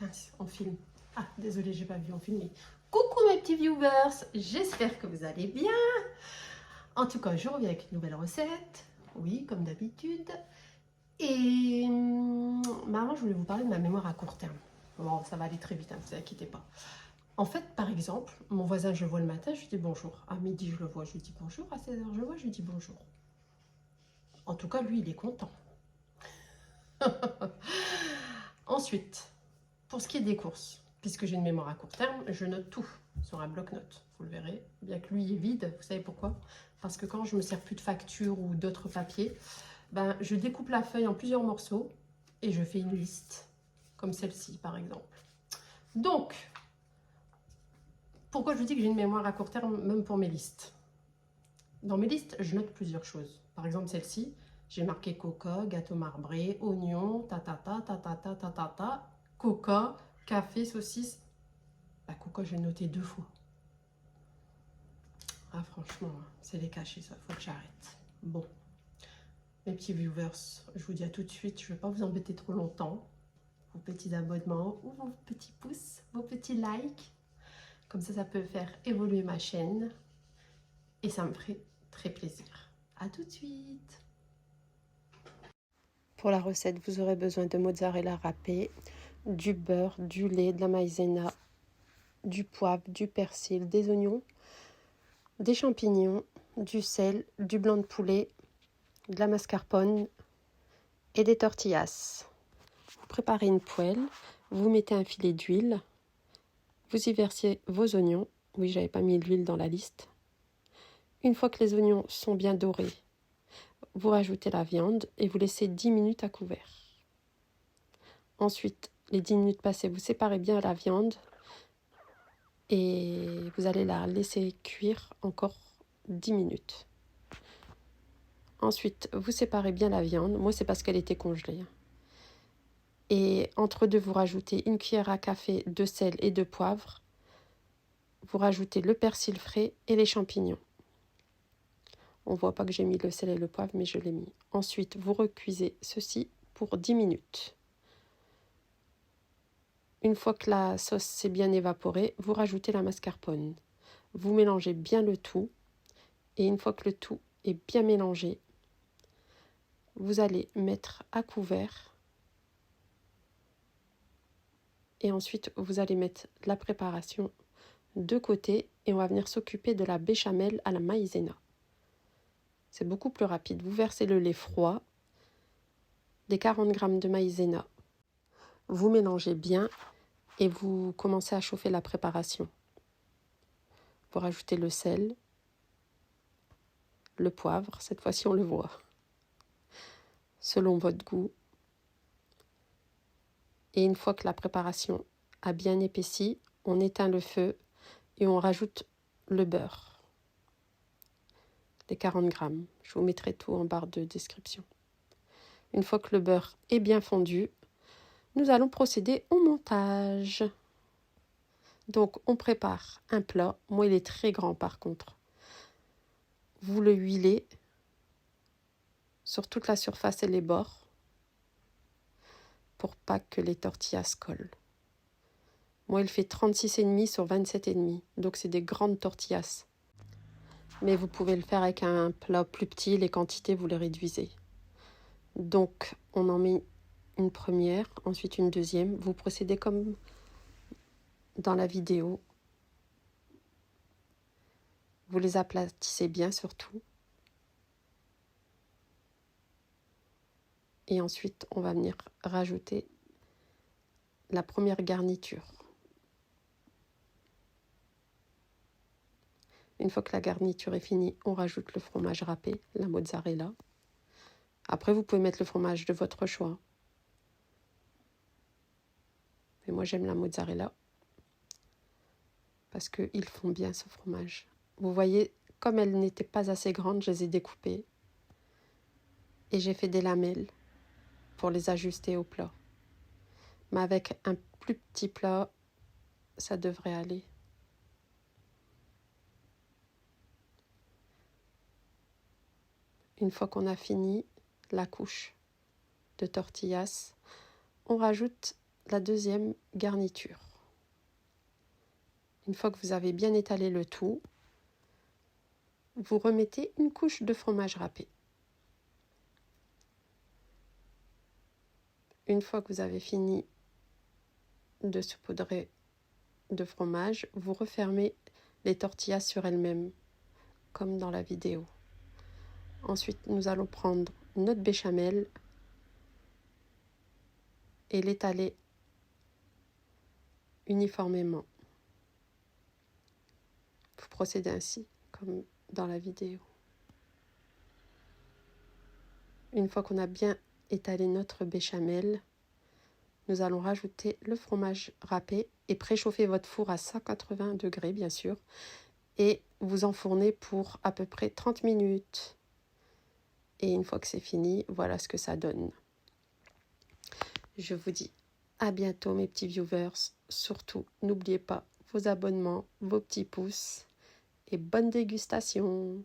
Mince, on filme. Ah, désolé, j'ai pas vu, on filme. Coucou mes petits viewers, j'espère que vous allez bien. En tout cas, je reviens avec une nouvelle recette. Oui, comme d'habitude. Et maintenant, je voulais vous parler de ma mémoire à court terme. Bon, ça va aller très vite, hein, vous inquiétez pas. En fait, par exemple, mon voisin, je le vois le matin, je lui dis bonjour. À midi, je le vois, je lui dis bonjour. À 16h, je le vois, je lui dis bonjour. En tout cas, lui, il est content. Ensuite, pour ce qui est des courses, puisque j'ai une mémoire à court terme, je note tout sur un bloc-notes. Vous le verrez, bien que lui est vide. Vous savez pourquoi? Parce que quand je me sers plus de factures ou d'autres papiers, ben, je découpe la feuille en plusieurs morceaux et je fais une liste, comme celle-ci par exemple. Donc, pourquoi je vous dis que j'ai une mémoire à court terme, même pour mes listes? Dans mes listes, je note plusieurs choses. Par exemple, celle-ci, j'ai marqué coca, gâteau marbré, oignon, coca, café, saucisse. La coca, j'ai noté 2 fois. Ah, franchement, c'est les cachets, ça, faut que j'arrête. Bon, mes petits viewers, je vous dis à tout de suite, je ne vais pas vous embêter trop longtemps. Vos petits abonnements ou vos petits pouces, vos petits likes. Comme ça peut faire évoluer ma chaîne. Et ça me ferait très plaisir. À tout de suite. Pour la recette, vous aurez besoin de mozzarella râpé, du beurre, du lait, de la maïzena, du poivre, du persil, des oignons, des champignons, du sel, du blanc de poulet, de la mascarpone et des tortillas. Vous préparez une poêle, vous mettez un filet d'huile, vous y versez vos oignons. Oui, j'avais pas mis l'huile dans la liste. Une fois que les oignons sont bien dorés, vous rajoutez la viande et vous laissez 10 minutes à couvert. Ensuite, les 10 minutes passées, vous séparez bien la viande et vous allez la laisser cuire encore 10 minutes. Ensuite, vous séparez bien la viande. Moi, c'est parce qu'elle était congelée. Et entre deux, vous rajoutez une cuillère à café de sel et de poivre. Vous rajoutez le persil frais et les champignons. On ne voit pas que j'ai mis le sel et le poivre, mais je l'ai mis. Ensuite, vous recuisez ceci pour 10 minutes. Une fois que la sauce s'est bien évaporée, vous rajoutez la mascarpone. Vous mélangez bien le tout. Et une fois que le tout est bien mélangé, vous allez mettre à couvert. Et ensuite, vous allez mettre la préparation de côté et on va venir s'occuper de la béchamel à la maïzena. C'est beaucoup plus rapide. Vous versez le lait froid, des 40 g de maïzena. Vous mélangez bien et vous commencez à chauffer la préparation. Vous rajoutez le sel, le poivre, cette fois-ci on le voit, selon votre goût. Et une fois que la préparation a bien épaissi, on éteint le feu et on rajoute le beurre, les 40 g. Je vous mettrai tout en barre de description. Une fois que le beurre est bien fondu, nous allons procéder au montage. Donc, on prépare un plat. Moi, il est très grand par contre. Vous le huilez sur toute la surface et les bords pour pas que les tortillas se collent. Moi, il fait 36,5 sur 27,5. Donc, c'est des grandes tortillas. Mais vous pouvez le faire avec un plat plus petit. Les quantités, vous les réduisez. Donc, on en met une première, ensuite une deuxième. Vous procédez comme dans la vidéo. Vous les aplatissez bien surtout. Et ensuite, on va venir rajouter la première garniture. Une fois que la garniture est finie, on rajoute le fromage râpé, la mozzarella. Après, vous pouvez mettre le fromage de votre choix. Mais moi, j'aime la mozzarella parce qu'ils font bien ce fromage. Vous voyez, comme elles n'étaient pas assez grandes, je les ai découpées. Et j'ai fait des lamelles pour les ajuster au plat. Mais avec un plus petit plat, ça devrait aller. Une fois qu'on a fini la couche de tortillas, on rajoute la deuxième garniture. Une fois que vous avez bien étalé le tout, vous remettez une couche de fromage râpé. Une fois que vous avez fini de saupoudrer de fromage, vous refermez les tortillas sur elles-mêmes, comme dans la vidéo. Ensuite, nous allons prendre notre béchamel et l'étaler uniformément. Vous procédez ainsi, comme dans la vidéo. Une fois qu'on a bien étalé notre béchamel, nous allons rajouter le fromage râpé et préchauffer votre four à 180 degrés, bien sûr, et vous enfournez pour à peu près 30 minutes. Et une fois que c'est fini, voilà ce que ça donne. Je vous dis à bientôt mes petits viewers. Surtout, n'oubliez pas vos abonnements, vos petits pouces et bonne dégustation.